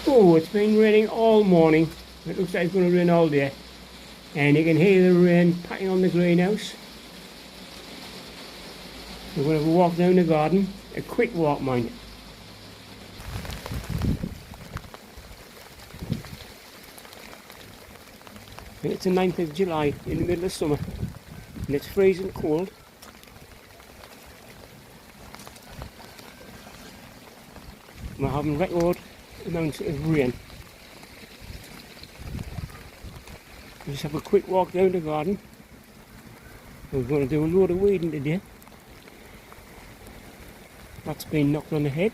Oh, it's been raining all morning. It looks like it's going to rain all day. And you can hear the rain patting on the greenhouse. We're going to have a walk down the garden. A quick walk, mind. And it's the 9th of July in the middle of summer. And it's freezing cold. We're having record amounts of rain. We'll just have a quick walk down the garden. We're going to do a load of weeding today. That's been knocked on the head.